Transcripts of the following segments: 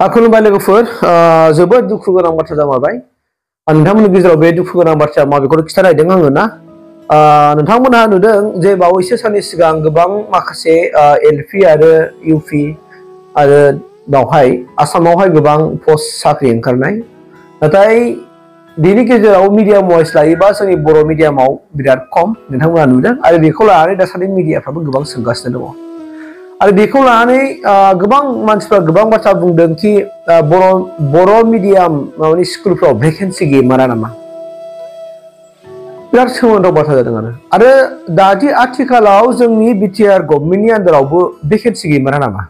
खुलुमबाय लोगोफोर जोबोद दुखु गोनां बाथ्रा जामारबाय नोंथांमोननि गेजेराव बे दुखु गोनां बाथ्राया माबेखौ खिथानायदों आङो ना नोंथांमोनहा नुदों जे बावैसो साननि सिगां गोबां माखासे एलपि आरो इउपि आरो बावहाय आसामावहाय गोबां पस्ट साख्रि ओंखारनाय नाथाय बेनि गेजेराव मिडियाम वाइज लायोबा जोंनि बर' मिडियामाव बिराद खम नोंथांमोनहा नुदों आरो बेखौ लानानै दासान्दि मिडियाफ्राबो गोबां सोंगासिनो दङ आरो बेखौ लानानै गोबां मानसिफ्रा गोबां बाथ्रा बुंदों कि बर' मिडियाम माबानि स्कुलफ्राव भेकेन्सि गैमारा नामा बिराद सोमोनांथाव बाथ्रा जादों आरो दादि आथिखालाव जोंनि बिटिआर गभर्नमेन्टनि आन्दारावबो भेकेन्सि गैमारा नामा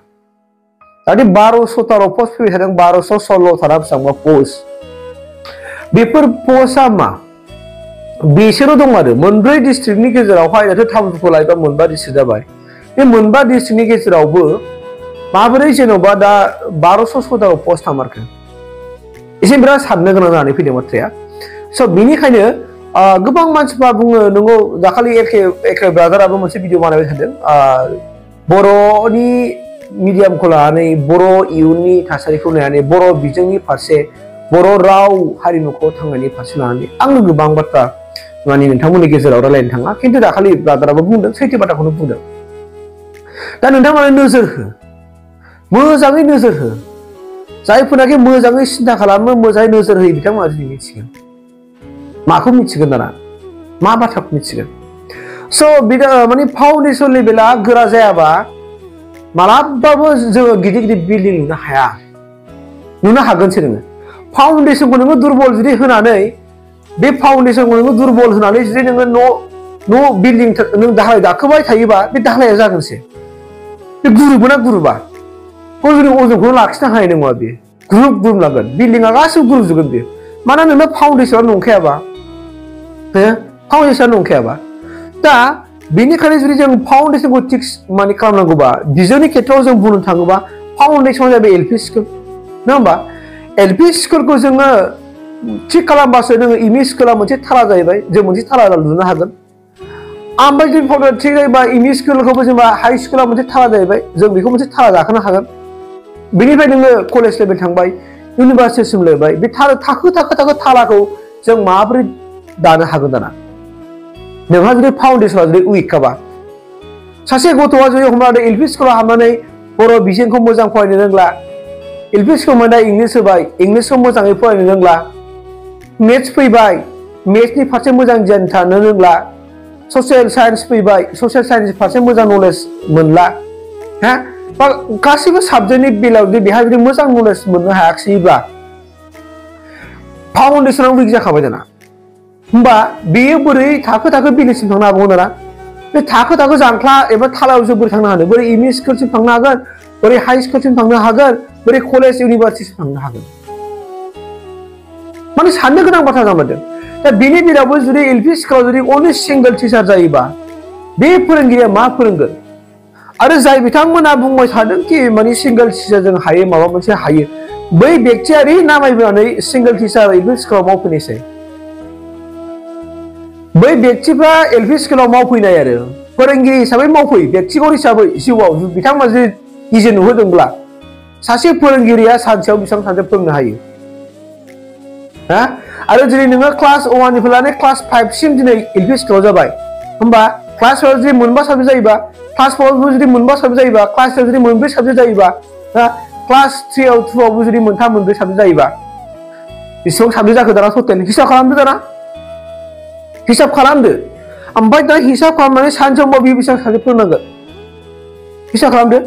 दादि 1200 पस्ट फैबाय थादों 1216 थाना बेसेबांबा पस्ट बेफोर पस्टआ मा बिसोरो दं आरो मोनब्रै डिस्ट्रिक्टनि गेजेरावहाय दाथ' टाउनफोरखौ लायोबा मोनबा डिस्ट्रिक्ट जाबाय बे मोनबा डिस्ट्रिक्टनि गेजेरावबो माबोरै जेन'बा दा 1217 पस्ट थामारखो एसे बिराद साननो गोनां जानानै फैदों बाथ्राया स' बिनिखायनो गोबां मानसिफ्रा बुङो नंगौ दाखालि एके ब्रादाराबो मोनसे भिडिअ बानायबाय थादों बर'नि मिडियामखौ लानानै बर' इयुननि थासारिखौ लानानै बर' बिजोंनि फारसे बर' राव हारिमुखौ थांनायनि फारसे लानानै आङो गोबां बाथ्रा माने नोंथांमोननि गेजेराव रायलायनो थाङा खिन्थु दाखालि ब्रादाराबो बुंदों सैथो बाथ्राखौनो बुंदों दा नोंथांमोना नोजोर हो मोजाङै नोजोर हो जायफोरनाखि मोजाङै सिन्था खालामो मोजाङै नोजोर होयो बिथांमोना दिनै मिथिगोन माखौ मिथिगोन दाना मा बाथ्राखौ मिथिगोन स' माने फाउन्डेसन लेभेला गोरा जायाबा मालाबाबो जोङो गिदिर गिदिर बिल्डिं लुनो हाया नुनो हागोनसो नोङो फाउन्डेसनखौ नोङो दुरबल जुदि होनानै बे फाउन्डेसनखौ नोङो दुरबल होनानै जुदि नोङो न' बिल्डिं नों दालाय दाखोबाय थायोबा बे दालाया जागोनसो बे गुरुबोना गुरुबा जुदि अजनखौ लाखिनो हानाय नङा बे ग्रुब लागोन बिल्डिंआ गासिबो गुरुजोबगोन बे मानोना नोंना फाउन्डेसना नंखायाबा दा बेनिखायनो जुदि जों फाउन्डेसनखौ थिक माने खालामनांगौबा बिजोंनि खेथ्रआव जों बुंनो थाङोबा फाउन्डेसना जाबाय एलपि स्कुल नङा होमबा एलपि स्कुलखौ जोङो थिक खालामबासो नोङो इमि स्कुला मोनसे थाला जाहैबाय जों मोनसे थाला लुनो हागोन ओमफ्राय जुदि फाउन्डेसन थिक जायोबा इमि स्कुलखौबो जेनेबा हाइ स्कुला मोनसे थाला जाहैबाय जों बेखौ मोनसे थाला गाखोनो हागोन बेनिफ्राय नोङो कलेज लेभेल थांबाय इउनिभार्सिटिसिम लेबाय बे थाखो थालाखौ जों माबोरै दानो हागोन दाना नोंहा जुदि फाउन्डेसना जुदि उइकखाबा सासे गथ'आ जुदि हमनानै एलपि स्कुलाव हाबनानै बर' बिजोंखौ मोजां फरायनो रोंला एलपि स्कुलाव मोननाय इंलिस होबाय इंलिसखौ मोजाङै फरायनो रोंला मेथ्स फैबाय मेथ्सनि फारसे मोजां गियान थानो रोंला ससियेल साइन्स फैबाय ससियेल साइन्सनि फारसे मोजां नलेज मोनला बा गासैबो साबजेक्टनि बेलायाव जुदि बेहा जुदि मोजां नलेज मोननो हायाखैब्ला फाउन्डेसनाव उइक जाखाबाय दाना होमबा बेयो बोरै थाखो बिलिसिम थांनो हागौ दाना बे थाखो जांख्ला एबा थालायाव जों बोरै थांनो हागोन बोरै इमि स्कुलसिम थांनो हागोन बोरै हाइ स्कुलसिम थांनो हागोन बोरै कलेज इउनिभार्सिटिसिम थांनो हागोन माने साननो गोनां बाथ्रा जामारदों दा बेनि बेलायावबो जुदि एलपि स्कुलाव जुदि अनलि सिंगल टिचार जायोबा बे फोरोंगिरिया मा फोरोंगोन आरो जाय बिथांमोना बुंबाय थादों कि माने सिंगल टिचारजों हायो माबा मोनसे हायो बै बेक्तियारि नामायनानै सिंगल टिचार एलपि स्कुलाव मावफैनायसै बै बेक्तिफ्रा एलपि स्कुलाव मावफैनाय आरो फोरोंगिरि हिसाबै मावफै बेक्तिगत हिसाबै जिउआव बिथांमोना जुदि गिजे नुहोदोंब्ला सासे फोरोंगिरिया सानसेयाव बेसेबां सानसे फोरोंनो हायो आरो जुदि नोङो क्लास 1 निफ्राय लानानै क्लास 5 सिम दिनै एलपि स्कुलाव जाबाय होमबा क्लास 1 जुदि मोनबा साबजेक्ट जायोबा क्लास 4 जुदि मोनबा साबजेक्ट जायोबा क्लास 2 जुदि मोनब्रै साबजेक्ट जायोबा क्लास 3 आव 2 आवबो जुदि मोनब्रै साबजेक्ट जायोबा बेसेबां साबजेक्ट जाखो दाना टटेल हिसाब खालामदो दाना हिसाब खालामदो ओमफ्राय दा हिसाब खालामनानै सानसेयाव बेसेबां साबजेक्ट फोरोंनांगोन हिसाब खालामदो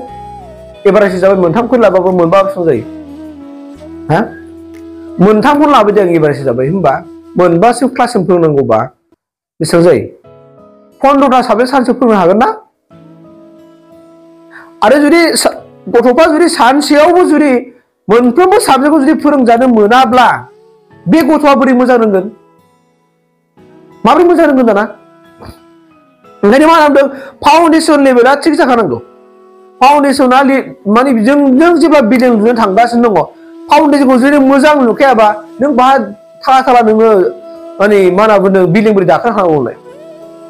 एभारेज हिसाबै मोनथामखौ लाबाबो मोनबा बेसेबां जायो मोनथामखौ लाबोदों एभारेज हिसाबै होमबा मोनबासो क्लाससिम फोरोंनांगौबा बेसेबां जायो 15टा साबजेक्ट सानसेयाव फोरोंनो हागोन ना आरो जुदि गथ'फ्रा जुदि सानसेयावबो जुदि मोनफ्रोमबो साबजेक्टखौ जुदि फोरोंजानो मोनाब्ला बे गथ'आ बोरै मोजां रोंगोन माबोरै मोजां रोंगोन दाना ओंखायनो मा खालामदों फाउन्डेसन लेभेला थिग जाखानांगौ फाउन्डेसना माने जों जेब्ला बिल्डिं लुनो थांगासिनो दङ फाउन्डेसनखौ जुदि मोजां लुखायाबा नों बाहा थाला नोङो माने मा होनना बुङो बिल्डिं बोरै दाखोनो हानांगौलाय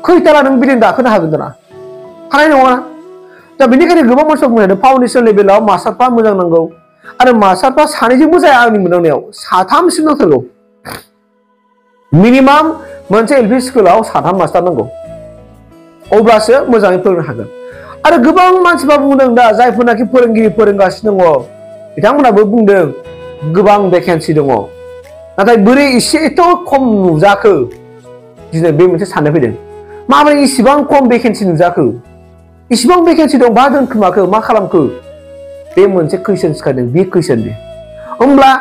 खैथाला नों बिल्डिं दाखोनो हागोन दाना हानाय नङा दा बेनिखायनो गोबां मानसिफ्रा बुंनो फाउन्डेसन लेभेलाव मास्टारफ्रा मोजां नांगौ आरो मास्टारफ्रा सानैजोंबो जाया आंनि मोनदांनायाव साथामसिम नांथारगौ मिनिमाम मोनसे एलपि स्कुलाव साथाम मास्टार नांगौ अब्लासो मोजाङै फोरोंनो हागोन आरो गोबां मानसिफ्रा बुंदों दा जायफोरनाखि फोरोंगिरि फोरोंगासिनो दङ बिथांमोनाबो बुंदों गोबां भेकेन्सि दङ नाथाय बोरै एसेथ' खम नुजाखो दिनै बे मोनसे साननाय फैदों माबोरै इसिबां खम भेकेन्सि नुजाखो इसिबां भेकेन्सि दं बहा दोनखोमाखो मा खालामखो बे मोनसे कुइसन सिखारदों बे कुइसन बे होमब्ला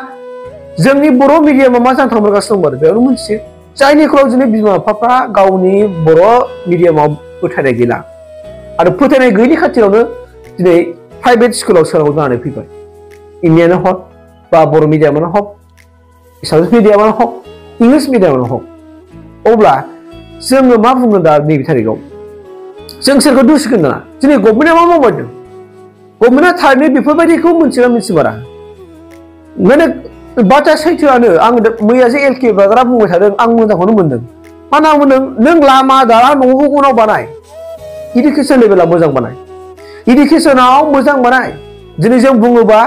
जोंनि बर' मिडियामाव मा जानो थांगासिनो दं आरो बेयावनो मोनसे जायनि खोलाव दिनै बिमा बिफाफ्रा गावनि बर' मिडियामाव फोथायनाय गैला आरो फोथायनाय गैयिनि खाथियावनो दिनै प्राइभेट स्कुलाव सोनांगौ जानानै फैबाय इंडियानो हक बा बर' मिडियामानो हक एसामिस मिडियामानो हक इंलिश मिडियामानो हक अब्ला जोङो मा बुंगोन दा नैबे थारिखआव जों सोरखौ दुसिगोन दाना दिनै गभर्नमेन्टआ मा मावबाय दं गभर्नमेन्टआ थारैनो बेफोरबायदिखौ मोनथिना मिथिबारा माने बाथ्राया सैथोआनो आं मैया जे एलके ब्रादारा बुंबाय थादों आं मोजांखौनो मोनदों मानो आं मोनदों नों लामा दालां न'खौ उनाव बानाय इडुकेसन लेभेला मोजां बानाय इडुकेसनाव मोजां बानाय दिनै जों बुङोबा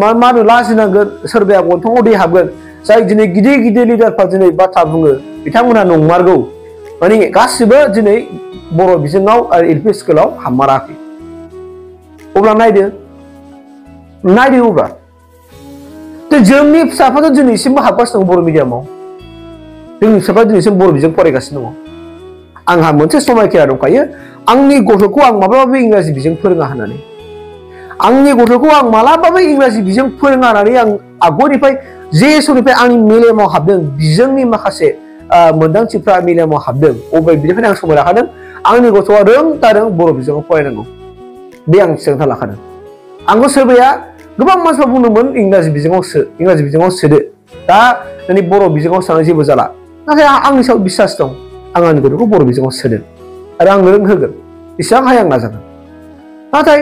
मा होनो लाजिनांगोन सोरबाया गन्थङाव दै हाबगोन जाय दिनै गिदिर गिदिर लिडारफ्रा दिनै बाथ्रा बुङो बिथांमोना नंमारगौ माने गासिबो दिनै बर' बिजोङाव आरो एलपि स्कुलाव हाबमाराखै अब्ला नायदो अब्ला जोंनि फिसाफ्रा दिनैसिमबो हाबगासिनो दं बर' मिडियामाव जोंनि फिसाफ्रा दिनैसिम बर' बिजों फरायगासिनो दङ आंहा मोनसे समायखिरा दंखायो आंनि गथ'खौ आं माब्लाबाबो इंराजि बिजों फोरोङा होननानै आंनि गथ'खौ आं मालाबाबो इंराजि बिजों फोरोङा होननानै आं आगोलनिफ्राय जे समनिफ्राय आंनि मेलेमाव हाबदों बिजोंनि माखासे मोनदांथिफ्रा मेलेमाव हाबदों अबे बिनिफ्रायनो आं समाय लाखादों आंनि गथ'आ रों बर' बिजोङाव फरायनांगौ बे आं थिरांथा लाखादों आंखौ सोरबाया गोबां मानसिफ्रा बुंदोंमोन इंराजि बिजोङाव सोदो दा नोंनि बर' बिजोङाव सोनानै जेबो जाला नाथाय आंनि सायाव बिसास दं आं आंनि गथ'खौ बर' बिजोङाव सोदों आरो आं रोंहोगोन बेसेबां हायो आं नाजागोन नाथाय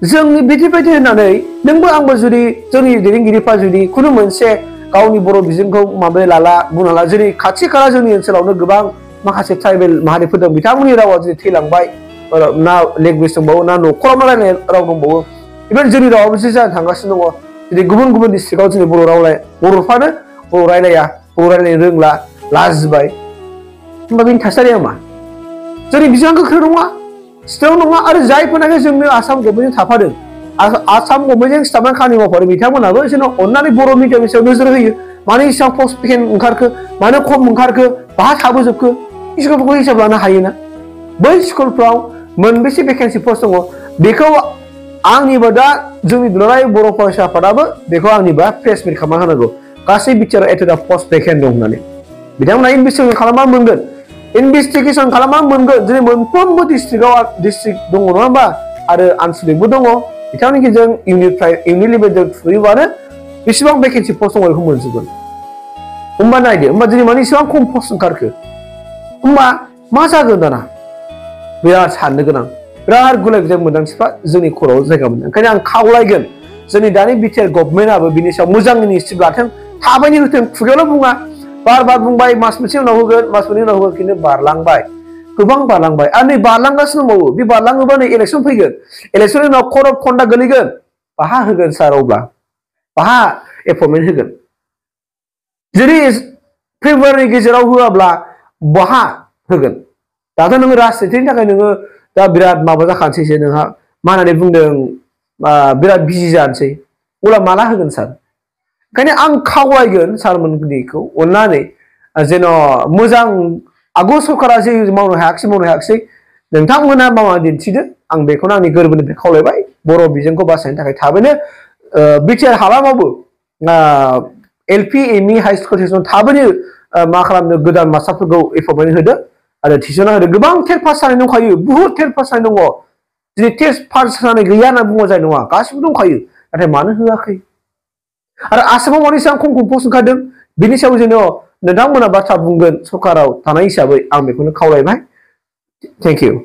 जोंनि बिदिबायदि होननानै नोंबो आंबो जुदि जोंनि दैदेनगिरिफ्रा जुदि खुनु मोनसे गावनि बर' बिजोंखौ माबोरै लाला बुंला जेरै खाथि खाला जोंनि ओनसोलावनो गोबां माखासे ट्राइबेल माहारिफोर दं बिथांमोननि रावा दिनै थैलांबाय ना लेंगुवेज दंबावो ना न'खरावनो रायलायनाय राव दंबावो इभेन जोंनि रावाबो जे जानो थांगासिनो दङ दिनै गुबुन गुबुन डिस्ट्रिक्टआव दिनै बर'फ्रानो बर' रायलायनो रोंला लाजिबाय होमबा बेनि थासारिया मा जोंनि बिजोङा गोख्रों नङा स्ट्रं नङा आरो जायफोरनाखि जोंनो आसाम गभर्नमेन्टजों थाफादों आसाम गभर्नमेन्टजों सिथाबनानै खामानि मावफादों बिथांमोनाबो जेन' अननानै बर' मिडियामनि सायाव नोजोर होयो मानो इसेबां पस्ट भेकेन्ट ओंखारखो मानो खम ओंखारखो बाहा थाबोजोबखो स्कुलफोरखौ हिसाब लानो हायोना बै स्कुलफ्राव मोनबेसे भेकेन्सि पस्ट दङ बेखौ आंनिबा दा जोंनि दुलाराय बर' फरायसा आफादाबो बेखौ आंनिबा प्रेस मिट खालामना होनांगौ गासै बिटिआर एथ'दा पस्ट भेकेन्ट दं होननानै बिथांमोना इनभेस्टिगेसन खालामना मोनगोन दिनै मोनफ्रोमबो डिस्ट्रिक्ट दङ नङा होमबा आरो आनसलिकबो दङ बिथांनि गेजेरजों इउनिट लेभेलजों थुयोबानो बेसेबां भेकेन्सि पस्ट दङ बेखौ मोनजोबगोन होमबा नायदो होमबा दिनै माने इसेबां खम पस्ट ओंखारखो होमबा मा जागोन दाना बिराद साननो गोनां बिराद गुलाय गुजाय मोनदांथिफ्रा जोंनि खर'आव जायगा मोनदों ओंखायनो आं खावलायगोन जोंनि दानि बिटिआर गभर्नमेन्टआबो बिनि सायाव मोजां इनिसियेटिभ लाथों थाबैनो होथों खुगायावल' बुङा बार बुंबाय मास मोनसे उनाव होगोन मास मोननै उनाव होगोन खिन्थु बारलांबाय गोबां बारलांबाय आरो नै बारलांगासिनो दंबावो बे बारलाङोबा नै इलेक्सन फैगोन इलेक्सननि उनाव कर्ट अफ कन्डाक्ट गोलैगोन बाहा होगोन सार अब्ला बाहा एपइन्टमेन्ट होगोन जुदि फेब्रुवारिनि गेजेराव होआब्ला बाहा होगोन दाथ' नोङो राजनितिनि थाखाय नोङो दा बिराद माबा जाखानोसैसो नोंहा मा होननानै बुंदों बिराद बिजि जानोसै अब्ला माला होगोन सार ओंखायनो आं खावलायगोन सारमोननिखौ अननानै जेन' मोजां आगु सरकारा जे मावनो हायाखिसै नोंथांमोना मावना दिन्थिदो आं बेखौनो आंनि गोरबोनिफ्राय खावलायबाय बर' बिजोंखौ बासायनो थाखाय थाबैनो बिटिआर हालामावबो LP ME high school tuition थाबैनो मा खालामनो गोदान मास्टारफोरखौ एपइन्टमेन्ट होदो आरो थिसनना होदो गोबां टेट पास जानाय दंखायो बुहुत टेट पास जानाय दङ दिनै टेट पास जानाय गैया होनना बुङा जानाय नङा गासिबो दंखायो नाथाय मानो होआखै आरो आसामाव माने एसेबां खम पस्ट ओंखारदों बिनि सायाव जेन' नोंथांमोना बाथ्रा बुंगोन सरकाराव थानाय हिसाबै आं बेखौनो खावलायबाय थेंक इउ